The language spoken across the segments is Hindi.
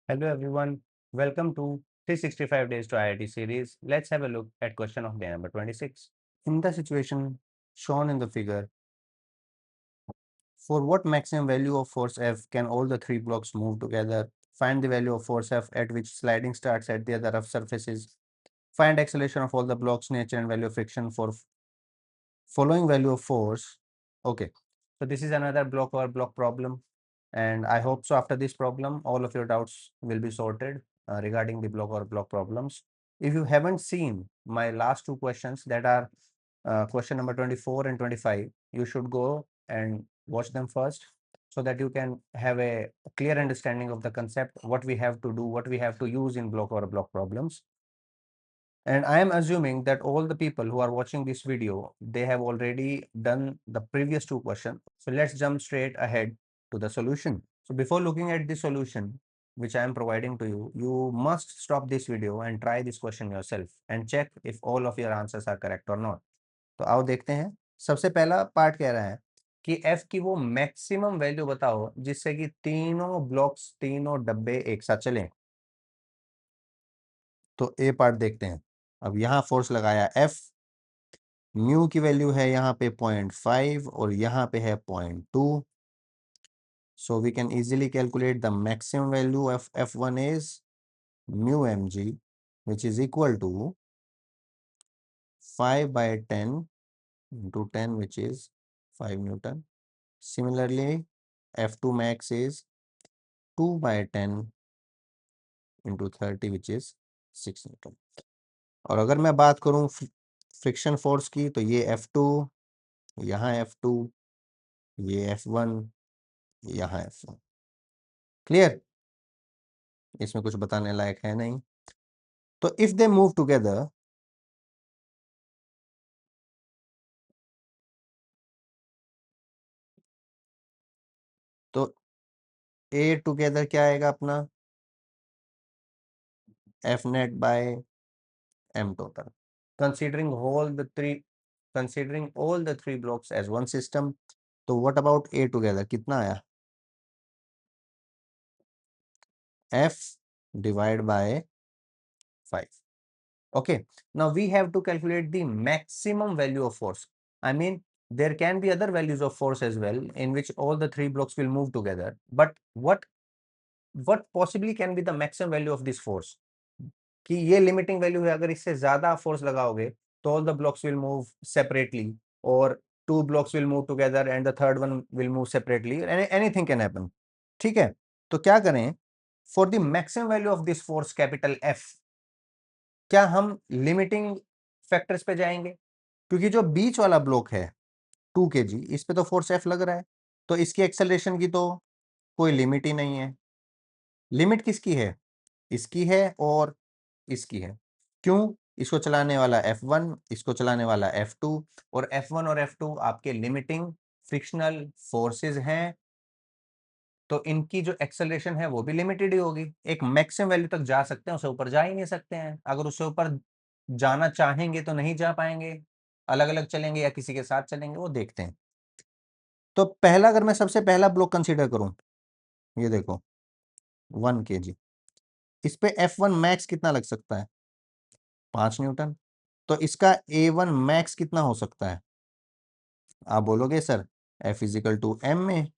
Hello everyone, welcome to 365 Days to IIT series. Let's have a look at question of day number 26. In the situation shown in the figure, for what maximum value of force F can all the three blocks move together? Find the value of force F at which sliding starts at the other rough surfaces. Find acceleration of all the blocks, nature and value of friction for following value of force. Okay, so this is another block or block problem, and I hope so after this problem all of your doubts will be sorted regarding the block or block problems. If you haven't seen my last two questions, that are question number 24 and 25, you should go and watch them first so that you can have a clear understanding of the concept, what we have to do, what we have to use in block or block problems. And I am assuming that all the people who are watching this video, they have already done the previous two questions. So let's jump straight ahead to the solution. So before looking at the solution, which I am providing to you, you must stop this video and try this question yourself and check if all of your answers are correct or not. तो आओ देखते हैं। सबसे पहला पार्ट कह रहा है कि F की वो मैक्सिमम वैल्यू बताओ जिससे कि तीनों ब्लॉक्स, तीनों डब्बे एक साथ चलें। तो ए पार्ट देखते हैं। अब यहाँ फोर्स लगाया F, म्यू की वैल्यू है यहाँ पे 0.5 और यहाँ पे है 0.2. So we can easily calculate the maximum value of F1 is mu mg which is equal to 5/10 into 10 which is 5 Newton. Similarly, F2 max is 2/10 into 30 which is 6 Newton. और अगर मैं बात करूं फ्रिक्शन फोर्स की, तो ये F2, यहाँ F2, ये F1, यहाँ F1. क्लियर? इसमें कुछ बताने लायक है नहीं. तो इफ दे मूव टुगेदर, तो ए टुगेदर क्या आएगा अपना? F net by M total. Considering all the three blocks as one system, तो what about A together? कितना आया? F divided by 5. Okay, now we have to calculate the maximum value of force. I mean, there can be other values of force as well in which all the three blocks will move together. But what possibly can be the maximum value of this force? कि ये लिमिटिंग वैल्यू है, अगर इससे ज्यादा फोर्स लगाओगे तो all the blocks will move separately, और two blocks will move together and the third one will move separately, anything can happen. ठीक है, तो क्या करें? For the maximum value of this force capital F, क्या हम लिमिटिंग फैक्टर्स पे जाएंगे? क्योंकि जो बीच वाला ब्लॉक है 2 kg, इस पे तो फोर्स एफ लग रहा है, तो इसकी एक्सेलरेशन की तो कोई लिमिट ही नहीं है. लिमिट किसकी है? इसकी है और इसकी है. क्यों? इसको चलाने वाला F1, इसको चलाने वाला F2, और F1 और F2 आपके लिमिटिंग फ्रिक्शनल फोर्सेस हैं, तो इनकी जो एक्सेलरेशन है वो भी लिमिटेड ही होगी. एक मैक्सिमम वैल्यू तक जा सकते हैं, उससे ऊपर जा ही नहीं सकते हैं. अगर उससे ऊपर जाना चाहेंगे तो नहीं जा पाएंगे, अलग अलग चलेंगे या किसी के साथ चलेंगे, वो देखते हैं. तो पहला, अगर मैं सबसे पहला ब्लॉक कंसीडर करूं, ये देखो 1 kg, इस पे F1 मैक्स कितना लग सकता है? 5 न्यूटन. तो इसका A1 मैक्स कितना हो सकता है? आप बोलोगे sir F is equal to M में,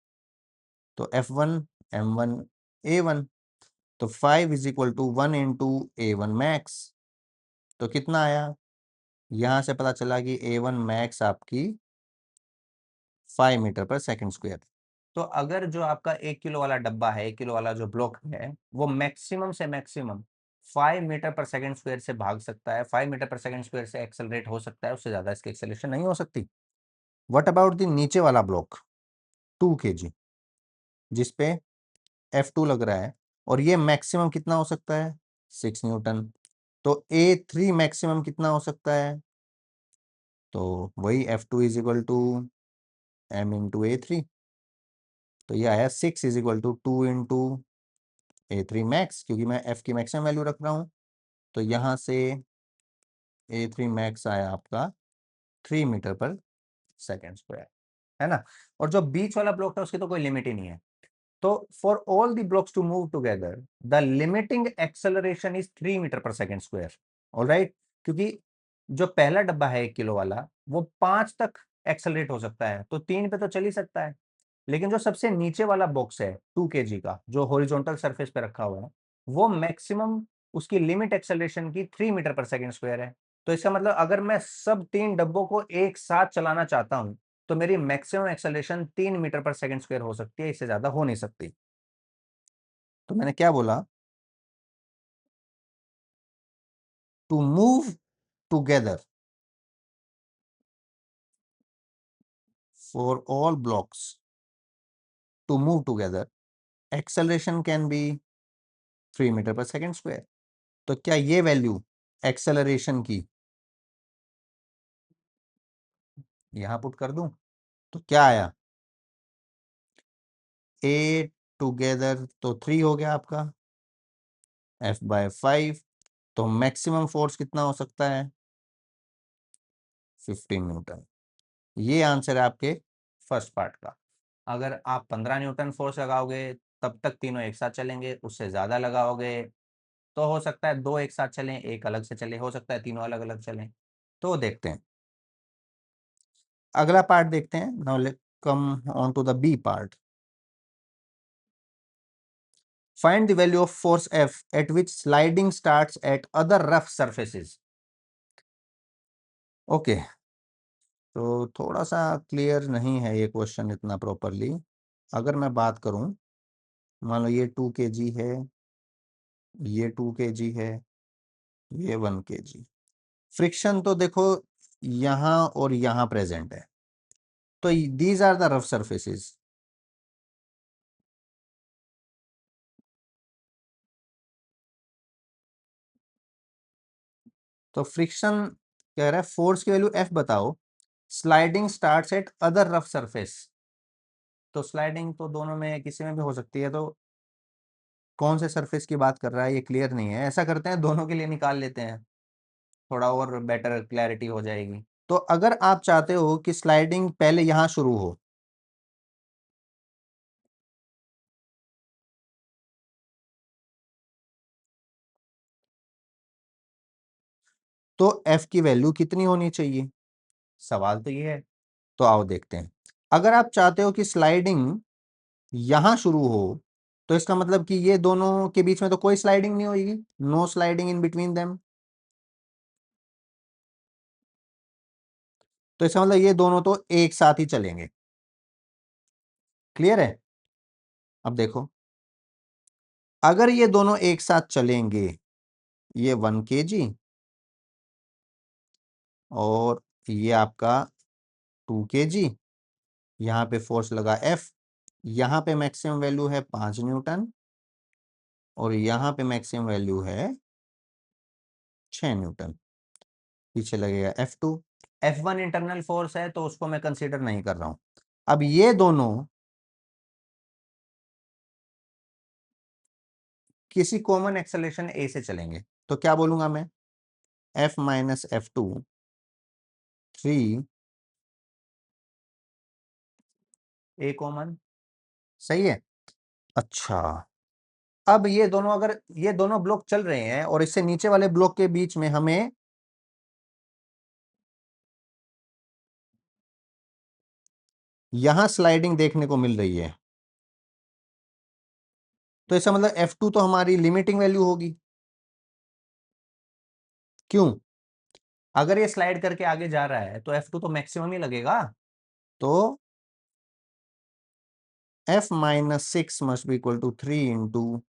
तो F1 M1 A1, तो 5 is equal to 1 into A1 max. तो कितना आया? यहां से पता चला कि A1 मैक्स आपकी 5 मीटर पर सेकंड स्क्वायर. तो अगर जो आपका 1 किलो वाला डब्बा है, 1 किलो वाला जो ब्लॉक है, वो मैक्सिमम से maximum 5 metre per second square से भाग सकता है, 5 मीटर पर सेकंड स्क्वायर से एक्सेलरेट हो सकता है, उससे ज्यादा इसकी एक्सेलरेशन नहीं हो सकती. व्हाट अबाउट द नीचे वाला ब्लॉक 2 kg, जिसपे F2 लग रहा है, और ये मैक्सिमम कितना हो सकता है? 6 न्यूटन. तो A3 मैक्सिमम कितना हो सकता है? तो वही F2 is equal to M into A3. तो ये आया 6 is equal to 2 into A3 max, क्योंकि मैं F की मैक्सिमम वैल्यू रख रहा हूँ. तो यहाँ से A3 मैक्स आया आपका 3 मीटर पर सेकेंड स्क्वायर, है ना. और जो बीच वाला ब्लॉक था उसकी तो कोई लिमिट ही नहीं है. तो for all the blocks to move together the limiting acceleration is 3 metre per second square. Alright, क्योंकि जो पहला डब्बा है 1 किलो वाला वो 5 तक एक्सेलरेट हो सकता है, तो 3 पे तो चल ही सकता है। लेकिन जो सबसे नीचे वाला बॉक्स है 2 kg का, जो हॉरिजॉन्टल सरफेस पे रखा हुआ है, वो मैक्सिमम उसकी लिमिट एक्सेलरेशन की 3 मीटर पर सेकेंड स्क्वायर है। तो इसका मतलब अगर मैं सब 3 डब्बों को एक साथ चलाना चाहता हूं तो मेरी maximum acceleration 3 metre per second square हो सकती है, इससे ज्यादा हो नहीं सकती। तो मैंने क्या बोला, to move together for all blocks to move together acceleration can be 3 metre per second square. तो क्या ये वैल्यू एक्सेलरेशन की यहां पुट कर दूं तो क्या आया, ए टूगेदर तो 3 हो गया आपका F/5। तो मैक्सिमम फोर्स कितना हो सकता है, 15 न्यूटन। ये आंसर है आपके फर्स्ट पार्ट का। अगर आप 15 न्यूटन फोर्स लगाओगे तब तक तीनों एक साथ चलेंगे, उससे ज्यादा लगाओगे तो हो सकता है दो एक साथ चलें, एक अलग से चले, हो सकता है तीनों अलग अलग चलें। तो देखते हैं, अगला पार्ट देखते हैं। Now let come on to the B part. Find the value of force F at which sliding starts at other rough surfaces. Okay, तो थोड़ा सा क्लियर नहीं है ये क्वेश्चन इतना प्रॉपरली। अगर मैं बात करूं, मान लो ये 2 kg है, ये 2 kg है, ये 1 kg। फ्रिक्शन तो देखो यहां और यहां प्रेजेंट है, तो these are the rough surfaces. तो फ्रिक्शन कह रहा है फोर्स की वैल्यू F बताओ, sliding starts at other rough surface. तो स्लाइडिंग तो दोनों में किसी में भी हो सकती है, तो कौन से सरफेस की बात कर रहा है ये क्लियर नहीं है। ऐसा करते हैं दोनों के लिए निकाल लेते हैं, थोड़ा और बेटर क्लैरिटी हो जाएगी। तो अगर आप चाहते हो कि स्लाइडिंग पहले यहां शुरू हो, तो F की वैल्यू कितनी होनी चाहिए, सवाल तो ये है। तो आओ देखते हैं। अगर आप चाहते हो कि स्लाइडिंग यहां शुरू हो, तो इसका मतलब कि ये दोनों के बीच में तो कोई स्लाइडिंग नहीं होगी, no sliding in between them. तो इसका मतलब ये दोनों तो एक साथ ही चलेंगे। क्लियर है। अब देखो, अगर ये दोनों एक साथ चलेंगे, ये 1 kg और ये आपका 2 kg, यहां पे फोर्स लगा F, यहां पे मैक्सिमम वैल्यू है 5 न्यूटन और यहां पे मैक्सिमम वैल्यू है 6 न्यूटन। पीछे लगेगा F2। F1 इंटरनल फोर्स है तो उसको मैं कंसीडर नहीं कर रहा हूं। अब ये दोनों किसी कॉमन एक्सेलरेशन ए से चलेंगे, तो क्या बोलूंगा मैं, F माइनस F2 3 ए कॉमन। सही है। अच्छा, अब ये दोनों, अगर ये दोनों ब्लॉक चल रहे हैं और इससे नीचे वाले ब्लॉक के बीच में हमें यहां स्लाइडिंग देखने को मिल रही है, तो इसका मतलब F2 तो हमारी लिमिटिंग वैल्यू होगी। क्यों, अगर ये स्लाइड करके आगे जा रहा है तो F2 तो मैक्सिमम ही लगेगा। तो F minus 6 must be equal to 3 into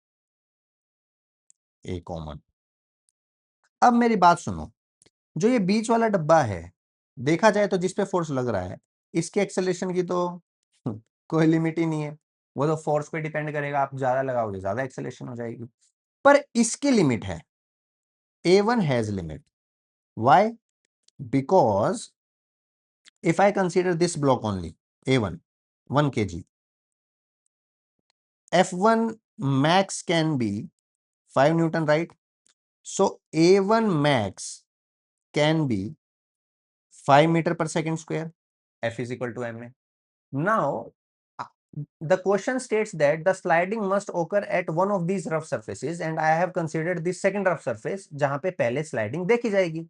a common. अब मेरी बात सुनो, जो ये बीच वाला डब्बा है, देखा जाए तो जिस पे फोर्स लग रहा है, इसके एक्सेलरेशन की तो कोई लिमिट ही नहीं है। वो तो फोर्स पे डिपेंड करेगा, आप ज्यादा लगाओगे ज्यादा एक्सेलरेशन हो जाएगी। पर इसकी लिमिट है, A1 has limit. Why, because if I consider this block only, A1 1 kg, F1 max can be 5 Newton, right? So A1 max can be 5 metre per second square, F is equal to ma. Now The question states that the sliding must occur at one of these rough surfaces and I have considered this second rough surface जहां पे पहले स्लाइडिंग देखी जाएगी।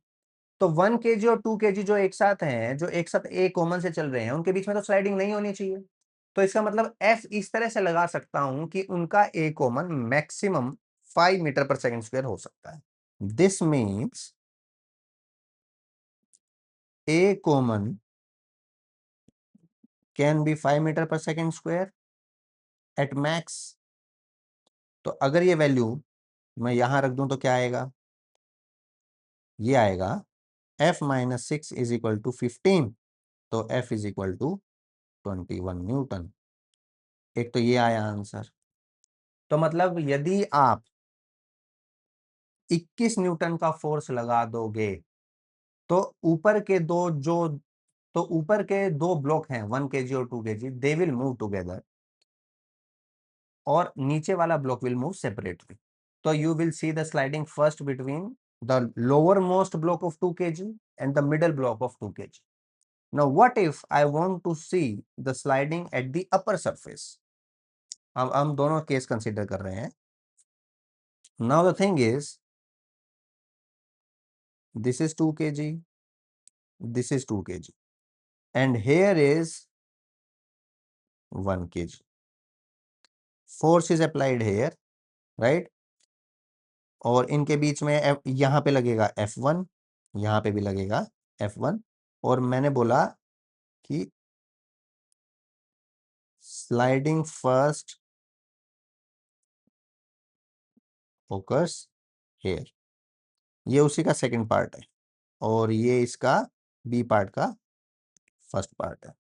तो 1 kg और 2 kg जो एक साथ हैं, जो एक साथ ए कॉमन से चल रहे हैं, उनके बीच में तो स्लाइडिंग नहीं होनी चाहिए। तो इसका मतलब एफ इस तरह से लगा सकता हूं कि उनका a common maximum 5 metre per second square हो सकता है। This means a common can be 5 metre per second square at max. तो अगर ये वैल्यू मैं यहां रख दूं तो क्या आएगा, ये आएगा f minus 6 is equal to 15, तो f is equal to 21 newton. एक तो ये आया आंसर। तो मतलब यदि आप 21 न्यूटन का फोर्स लगा दोगे तो ऊपर के दो जो तो ऊपर के दो ब्लॉक हैं 1 kg और 2 kg, they will move together और नीचे वाला ब्लॉक विल मूव सेपरेटली। तो you will see the sliding first between the lower most block of 2 kg and the middle block of 2 kg। Now, what if I want to see the sliding at the upper surface? हम दोनों केस कंसीडर कर रहे हैं। Now the thing is, this is 2 kg, this is 2 kg, and here is 1 kg. Force is applied here, right? और इनके बीच में यहाँ पे लगेगा F1, यहाँ पे भी लगेगा F1, और मैंने बोला कि स्लाइडिंग फर्स्ट occurs here। ये उसी का सेकंड पार्ट है और ये इसका बी पार्ट का फर्स्ट पार्ट है।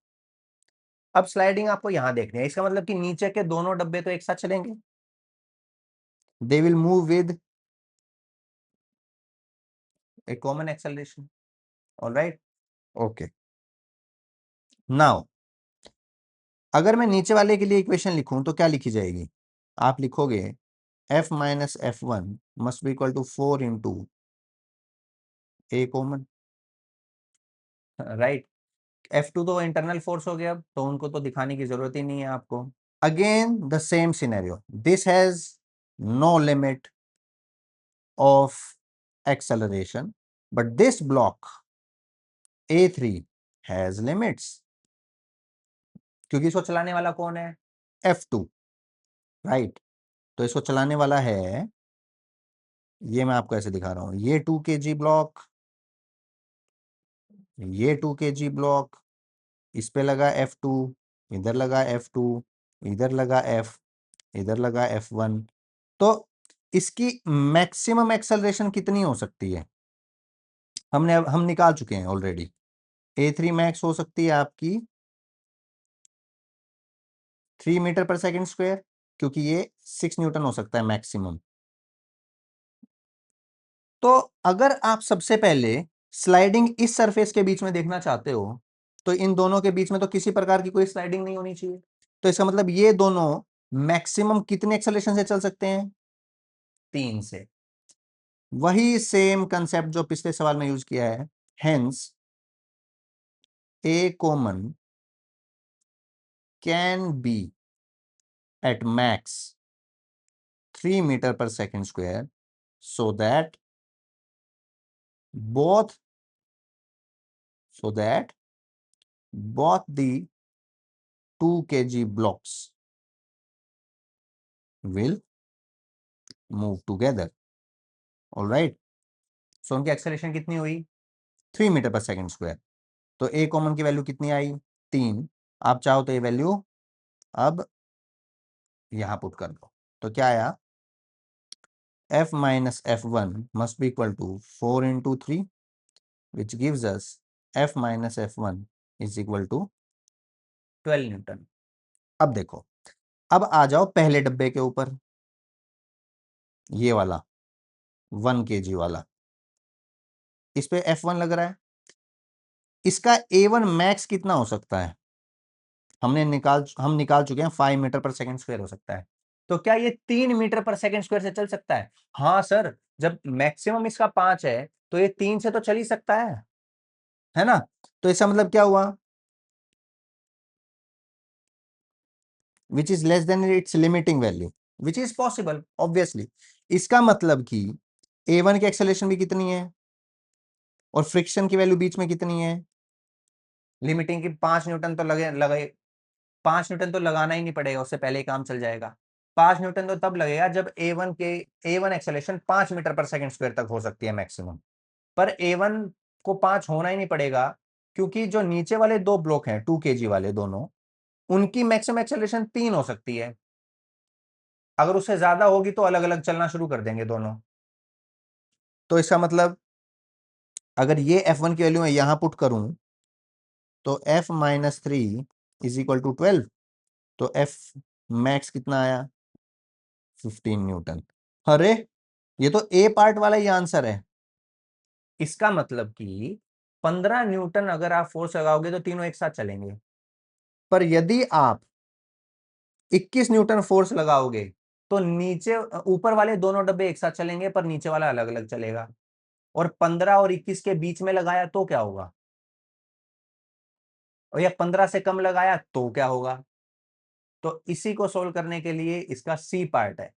अब स्लाइडिंग आपको यहां देखनी है, इसका मतलब कि नीचे के दोनों डब्बे तो एक साथ चलेंगे, they will move with A common acceleration. Alright, okay. Now अगर मैं नीचे वाले के लिए इक्वेशन लिखूं तो क्या लिखी जाएगी, आप लिखोगे f minus f1 must be equal to 4 into a common, right. F2 तो इंटरनल फोर्स हो गया, तो उनको तो दिखाने की जरूरत ही नहीं है आपको। Again the same scenario, this has no limit of acceleration, but this block A3 has limits, क्योंकि इसको चलाने वाला कौन है, F2, राइट। तो इसको चलाने वाला है, ये मैं आपको ऐसे दिखा रहा हूं, ये 2 kg ब्लॉक, ये 2 kg ब्लॉक, इस पे लगा F2, इधर लगा F2, इधर लगा F, इधर लगा F1। तो इसकी मैक्सिमम एक्सेलरेशन कितनी हो सकती है, हम निकाल चुके हैं ऑलरेडी। A3 मैक्स हो सकती है आपकी 3 मीटर पर सेकंड स्क्वायर, क्योंकि ये 6 न्यूटन हो सकता है मैक्सिमम। तो अगर आप सबसे पहले स्लाइडिंग इस सरफेस के बीच में देखना चाहते हो तो इन दोनों के बीच में तो किसी प्रकार की कोई स्लाइडिंग नहीं होनी चाहिए। तो इसका मतलब ये दोनों मैक्सिमम कितने एक्सेलरेशन से चल सकते हैं, 3 से। वही सेम कंसेप्ट जो पिछले सवाल में यूज किया है, hence a common can be at max 3 metre per second square, so that both the 2 kg blocks will move together। all right, so उनकी एक्सेलरेशन कितनी हुई, 3 मीटर पर सेकंड स्क्वायर। तो ए कॉमन की वैल्यू कितनी आई, 3। आप चाहो तो ये वैल्यू अब यहां पुट कर दो, तो क्या आया, f minus f1 must be equal to 4 into 3, which gives us f minus f1 is equal to 12 newton. अब देखो, अब आ जाओ पहले डब्बे के ऊपर, ये वाला 1 kg वाला, इस पे F1 लग रहा है, इसका A1 मैक्स कितना हो सकता है, हम निकाल चुके हैं 5 मीटर पर सेकंड स्क्वायर हो सकता है। तो क्या ये 3 मीटर पर सेकंड स्क्वायर से चल सकता है, हाँ सर, जब मैक्सिमम इसका 5 है तो ये 3 से तो चल ही सकता है ना। तो इसका मतलब क्या हुआ, विच is less then its limiting value, which is possible obviously. इसका मतलब कि A1 की एक्सेलरेशन भी कितनी है और फ्रिक्शन की वैल्यू बीच में कितनी है, लिमिटिंग की 5 न्यूटन तो लगे लगे 5 न्यूटन तो लगाना ही नहीं पड़ेगा, उससे पहले ही काम चल जाएगा। 5 न्यूटन तो तब लगेगा जब A1 acceleration 5 metre per second square तक हो सकती है मैक्सिमम। पर A1 को 5 होना ही नहीं पड़ेगा, क्योंकि जो नीचे वाले दो ब्लॉक हैं 2 kg वाले दोनों, उनकी मैक्सिमम एक्सेलरेशन 3 हो सकती है। अगर उससे ज्यादा होगी तो अलग अलग चलना शुरू कर देंगे दोनों। तो इसका मतलब अगर ये F1 की वैल्यू मैं यहां पुट करूं तो F-3 इज इक्वल टू 12, तो F मैक्स कितना आया 15 न्यूटन। अरे ये तो ए पार्ट वाला ही आंसर है। इसका मतलब कि 15 न्यूटन अगर आप फोर्स लगाओगे तो तीनों एक साथ चलेंगे, पर यदि आप 21 न्यूटन फोर्स लगाओगे तो नीचे ऊपर वाले दोनों डब्बे एक साथ चलेंगे, पर नीचे वाला अलग अलग चलेगा। और 15 और 21 के बीच में लगाया तो क्या होगा, और या 15 से कम लगाया तो क्या होगा। तो इसी को सोल्व करने के लिए इसका सी पार्ट है,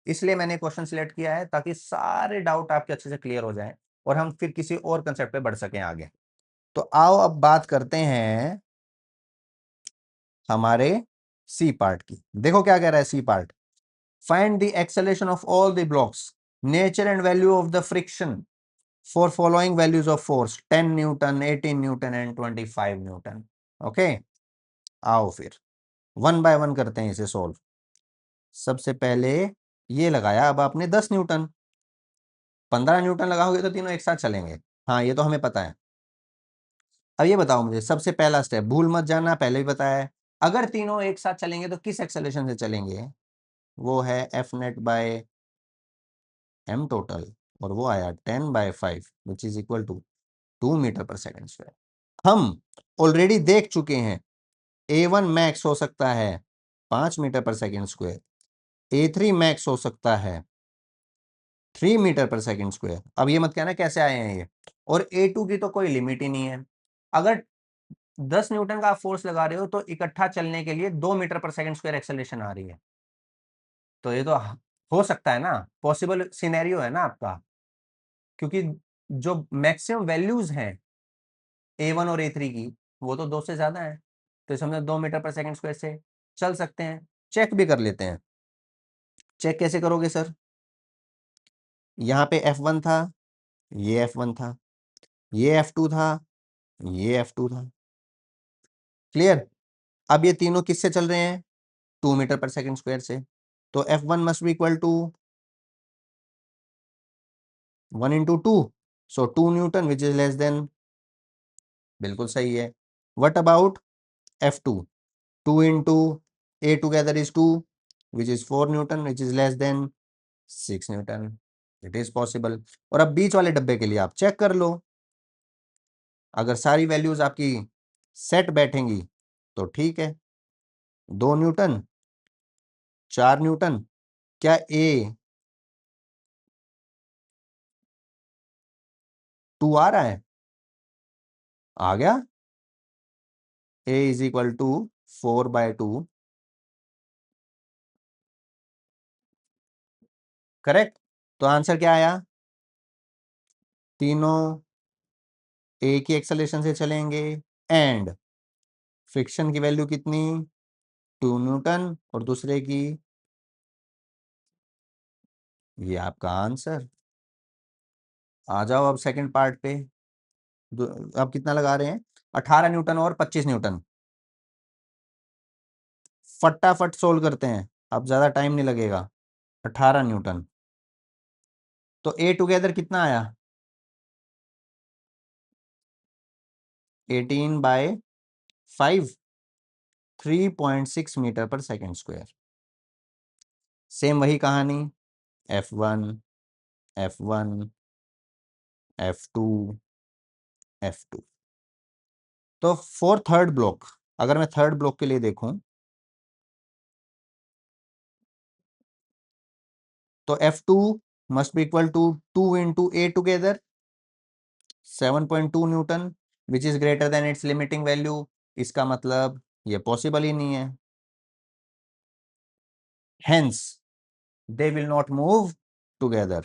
इसलिए मैंने क्वेश्चन सिलेक्ट किया है ताकि सारे डाउट आपके अच्छे से क्लियर हो जाएं और हम फिर किसी और कंसेप्ट पे बढ़ सकें आगे। तो आओ अब बात करते हैं हमारे सी पार्ट की। देखो क्या कह रहा है C part, find the acceleration of all the blocks, nature and value of the friction for following values of force 10 newton, 18 newton and 25 newton. Okay, आओ फिर वन बाय वन करते हैं इसे सोल्व। सबसे पहले ये लगाया, अब आपने 10 न्यूटन, 15 न्यूटन लगाओगे तो तीनों एक साथ चलेंगे। हाँ ये तो हमें पता है। अब ये बताओ मुझे, सबसे पहला स्टेप भूल मत जाना, पहले ही बताया है, अगर तीनों एक साथ चलेंगे तो किस एक्सेलरेशन से चलेंगे, वो है F net by M total, और वो आया 10/5 which is equal to 2 metre per second square. हम ऑलरेडी देख चुके हैं A1 मैक्स हो सकता है 5 metre per second square, A3 max हो सकता है 3 मीटर पर सेकेंड स्क्वायर। अब ये मत कहना कैसे आए हैं ये, और A2 की तो कोई लिमिट ही नहीं है। अगर 10 न्यूटन का आप फोर्स लगा रहे हो तो इकट्ठा चलने के लिए 2 metre per second square acceleration आ रही है। तो ये तो हो सकता है ना, पॉसिबल सिनेरियो है ना आपका, क्योंकि जो मैक्सिमम वैल्यूज हैं A1 और A3 की वो तो 2 से ज्यादा है, तो इस हमने 2 मीटर पर सेकेंड स्क्वायर से चल सकते हैं। चेक भी कर लेते हैं। चेक कैसे करोगे सर, यहाँ पे F1 था, ये F1 था, ये F2 था, ये F2 था। क्लियर। अब ये तीनों किससे चल रहे हैं, 2 मीटर पर सेकेंड स्क्वायर से, तो F1 must be equal to 1 into 2, so 2 newton which is less than, बिल्कुल सही है। What about F2, 2 into A together is 2 which is 4 Newton which is less than 6 Newton, it is possible. और अब बीच वाले डब्बे के लिए आप चेक कर लो, अगर सारी वैल्यूज आपकी सेट बैठेंगी तो ठीक है, 2 न्यूटन, 4 न्यूटन, क्या A2 आ रहा है, आ गया, A is equal to 4/2, correct. तो आंसर क्या आया, तीनों ए की एक्सेलरेशन से चलेंगे एंड फ्रिक्शन की वैल्यू कितनी, 2 न्यूटन, और दूसरे की, ये आपका आंसर। आ जाओ अब सेकंड पार्ट पे। अब कितना लगा रहे हैं, 18 न्यूटन और 25 न्यूटन। फटाफट सोल्व करते हैं, अब ज्यादा टाइम नहीं लगेगा। 18 न्यूटन, तो ए टुगेदर कितना आया, 18/5, 3.6 metre per second square. Same वही कहानी, F1, F1, F2, F2। तो फॉर थर्ड ब्लॉक, अगर मैं थर्ड ब्लॉक के लिए देखूं तो F2 must be equal to 2 into A together 7.2 newton which is greater than its limiting value. इसका मतलब ये पॉसिबल ही नहीं है। hence they will not move together.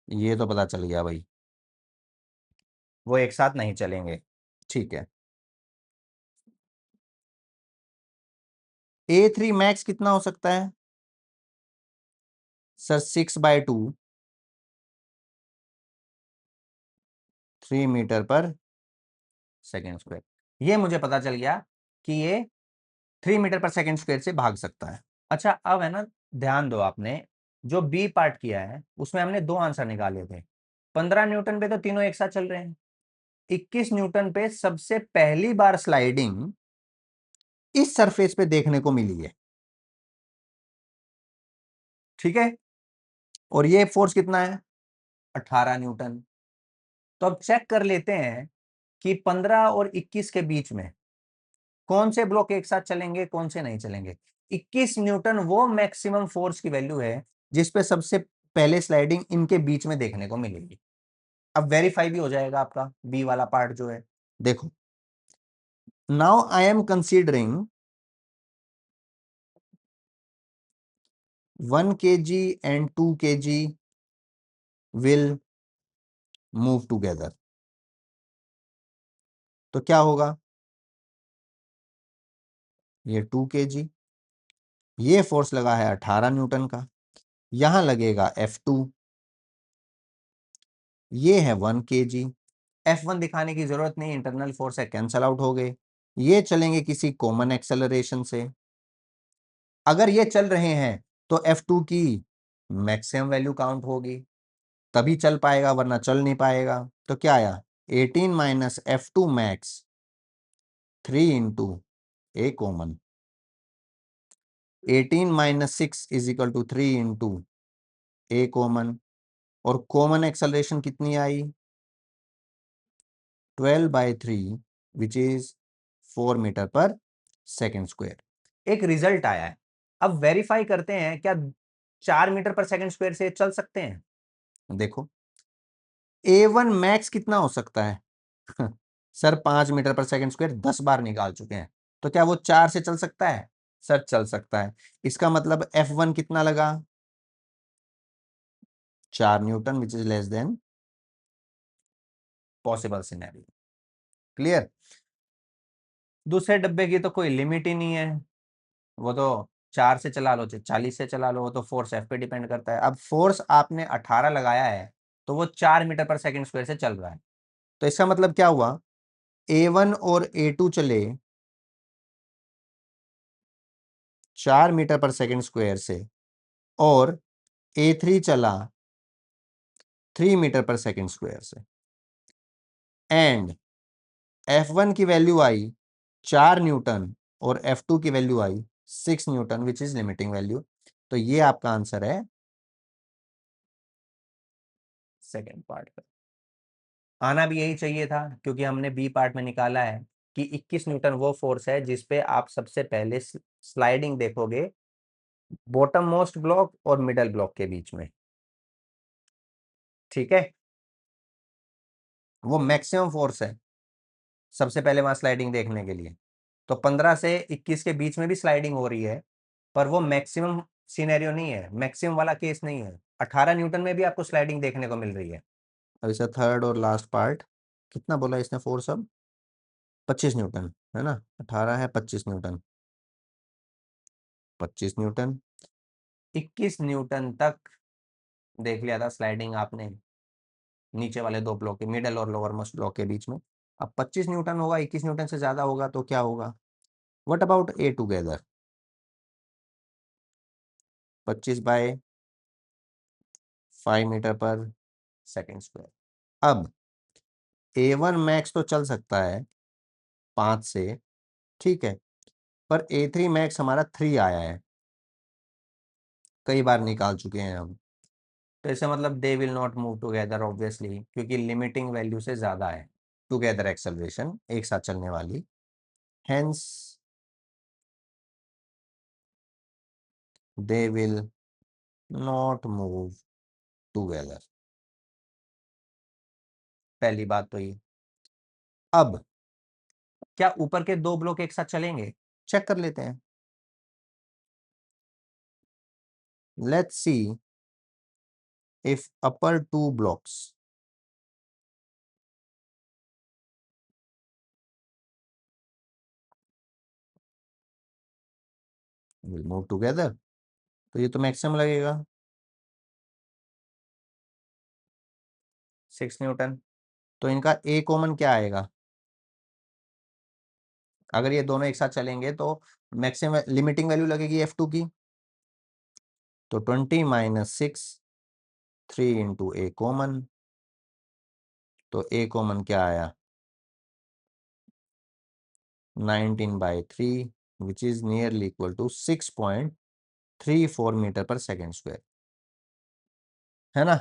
ये तो पता चल गया भाई, वो एक साथ नहीं चलेंगे। ठीक है, A3 मैक्स कितना हो सकता है sir? 6/2, 3 metre per second square. ये मुझे पता चल गया कि ये 3 मीटर पर सेकेंड स्क्वायर से भाग सकता है। अच्छा, अब है ना, ध्यान दो, आपने जो बी पार्ट किया है उसमें हमने दो आंसर निकाले थे। 15 न्यूटन पे तो तीनों एक साथ चल रहे हैं। 21 न्यूटन पे सबसे पहली बार स्लाइडिंग इस सरफेस पे देखने को मिली है। ठीक है, और ये फोर्स कितना है? 18 न्यूटन। तो अब चेक कर लेते हैं कि 15 और 21 के बीच में कौन से ब्लॉक एक साथ चलेंगे, कौन से नहीं चलेंगे। 21 न्यूटन वो मैक्सिमम फोर्स की वैल्यू है जिसपे सबसे पहले स्लाइडिंग इनके बीच में देखने को मिलेगी। अब वेरीफाई भी हो जाएगा आपका बी वाला पार्ट जो है। देखो, now I am considering 1 kg and 2 kg will move together. तो क्या होगा? ये 2 kg, ये फोर्स लगा है 18 न्यूटन का, यहां लगेगा F2, ये है 1 kg। F1 दिखाने की जरूरत नहीं, इंटरनल फोर्स है, कैंसल आउट हो गए। ये चलेंगे किसी कॉमन एक्सेलरेशन से। अगर ये चल रहे हैं तो F2 की मैक्सिमम वैल्यू काउंट होगी, तभी चल पाएगा, वरना चल नहीं पाएगा। तो क्या आया? 18 minus F2 max 3 into a common. 18 minus 6 is equal to 3 into a common. और कॉमन एक्सेलरेशन कितनी आई? 12/3 which is 4 metre per second square. एक रिजल्ट आया है। अब वेरीफाई करते हैं क्या 4 मीटर पर सेकेंड स्क्वायर से चल सकते हैं। देखो, A1 मैक्स कितना हो सकता है? Sir 5 metre per second square 10 बार निकाल चुके हैं, तो क्या वो 4 से चल सकता है? सर चल सकता है। इसका मतलब F1 कितना लगा? 4 Newton which is less then possible scenario. Clear? दूसरे डब्बे की तो कोई लिमिट ही नहीं है, वो तो 4 से चला लो चाहे 40 से चला लो, वो तो फोर्स F पे डिपेंड करता है। अब फोर्स आपने 18 लगाया है तो वो 4 मीटर पर सेकेंड स्क्वायर से चल रहा है। तो इसका मतलब क्या हुआ? A1 और A2 चले 4 मीटर पर सेकेंड स्क्वायर से, और A3 चला 3 मीटर पर सेकेंड स्क्वायर से, एंड F1 की वैल्यू आई 4 न्यूटन और F2 की value I 6 Newton which is limiting value. तो ये आपका आंसर है सेकेंड पार्ट का। आना भी यही चाहिए था, क्योंकि हमने बी पार्ट में निकाला है कि 21 न्यूटन वो फोर्स है जिसपे आप सबसे पहले स्लाइडिंग देखोगे बॉटम मोस्ट ब्लॉक और मिडल ब्लॉक के बीच में। ठीक है, वो मैक्सिमम फोर्स है सबसे पहले वहां स्लाइडिंग देखने के लिए। तो 15 से 21 के बीच में भी स्लाइडिंग हो रही है, पर वो मैक्सिमम सिनेरियो नहीं है, मैक्सिमम वाला केस नहीं है। 18 न्यूटन में भी आपको स्लाइडिंग देखने को मिल रही है। अब इसका थर्ड और लास्ट पार्ट, कितना बोला इसने फोर्स? अब 25 न्यूटन है ना, 18 है 25 न्यूटन। 25 न्यूटन, 21 न्यूटन तक देख लिया था स्लाइडिंग आपने नीचे वाले दो ब्लॉक के, मिडल और लोअर मोस्ट ब्लॉक के बीच में। अब 25 न्यूटन होगा, 21 न्यूटन से ज्यादा होगा तो क्या होगा? What about a together? 25/5 metre per second square. अब A1 मैक्स तो चल सकता है 5 से, ठीक है, पर A3 मैक्स हमारा 3 आया है, कई बार निकाल चुके हैं हम। तो इसका मतलब they will not move together obviously, क्योंकि लिमिटिंग वैल्यू से ज्यादा है टुगेदर एक्सेलरेशन एक साथ चलने वाली। Hence they will not move together. पहली बात तो ये। अब क्या ऊपर के दो ब्लॉक एक साथ चलेंगे? चेक कर लेते हैं। Let's see if upper two blocks will move together, तो ये तो मैक्सिमम लगेगा 6 न्यूटन। तो इनका ए कॉमन क्या आएगा? अगर ये दोनों एक साथ चलेंगे तो मैक्सिमम लिमिटिंग वैल्यू लगेगी F2 की, तो 20 माइनस 6, 3 इंटू ए कॉमन, तो ए कॉमन क्या आया? 19/3, which is nearly equal to 6.34 metre per second square, है ना?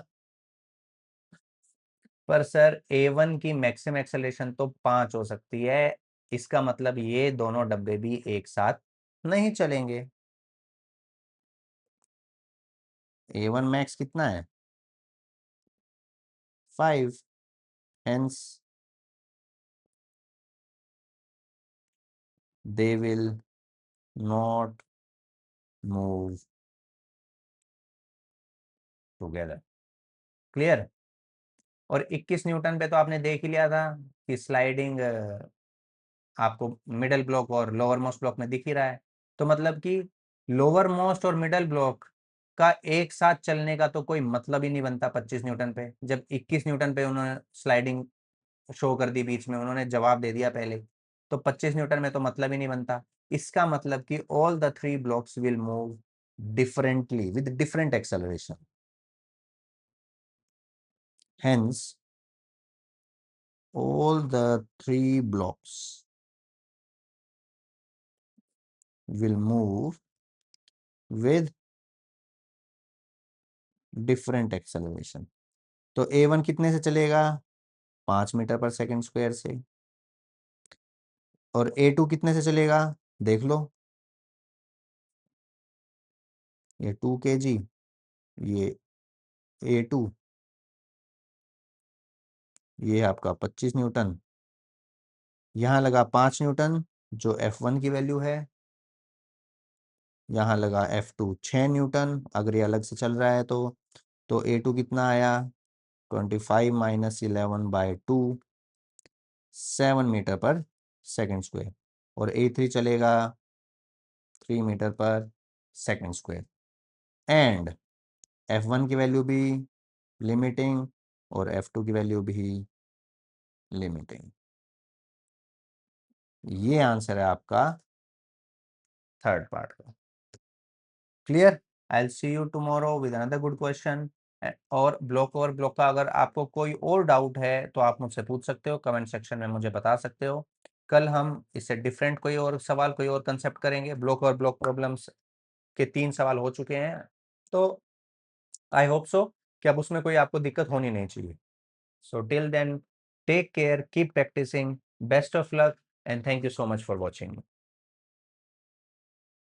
पर सर A1 की मैक्सिमम एक्सेलरेशन तो 5 हो सकती है, इसका मतलब ये दोनों डब्बे भी एक साथ नहीं चलेंगे। A1 मैक्स कितना है? 5, hence they will not move together। Clear? और 21 न्यूटन पे तो आपने देख ही लिया था कि स्लाइडिंग आपको मिडल ब्लॉक और लोअर मोस्ट ब्लॉक में दिख ही रहा है। तो मतलब कि लोअर मोस्ट और मिडल ब्लॉक का एक साथ चलने का तो कोई मतलब ही नहीं बनता 25 न्यूटन पे, जब 21 न्यूटन पे उन्होंने स्लाइडिंग शो कर दी, बीच में उन्होंने जवाब दे दिया पहले, तो 25 न्यूटन में तो मतलब ही नहीं बनता। इसका मतलब कि all the three blocks will move differently with different acceleration, hence all the three blocks will move with different acceleration। तो A1 कितने से चलेगा? 5 मीटर पर सेकेंड स्क्वायर से। और A2 कितने से चलेगा? देख लो, ये 2 kg, ये A2, ये आपका 25 न्यूटन, यहाँ लगा 5 न्यूटन जो F1 की वैल्यू है, यहाँ लगा F2 6 न्यूटन अगर ये अलग से चल रहा है तो A2 कितना आया? 25 minus 11/2, 7 metre per second square. और A3 चलेगा 3 metre per second square. And F1 की वैल्यू भी लिमिटिंग और F2 की वैल्यू भी लिमिटिंग। ये आंसर है आपका थर्ड पार्ट का। Clear? I will see you tomorrow with another good question. और ब्लॉक ओवर ब्लॉक का अगर आपको कोई और डाउट है तो आप मुझसे पूछ सकते हो, कमेंट सेक्शन में मुझे बता सकते हो। कल हम इससे डिफरेंट कोई और सवाल, कोई और कंसेप्ट करेंगे। ब्लॉक और ब्लॉक प्रॉब्लम्स के 3 सवाल हो चुके हैं, तो आई होप सो कि अब उसमें कोई आपको दिक्कत होनी नहीं चाहिए। So till then, take care, keep practising, best of luck, and thank you so much for watching.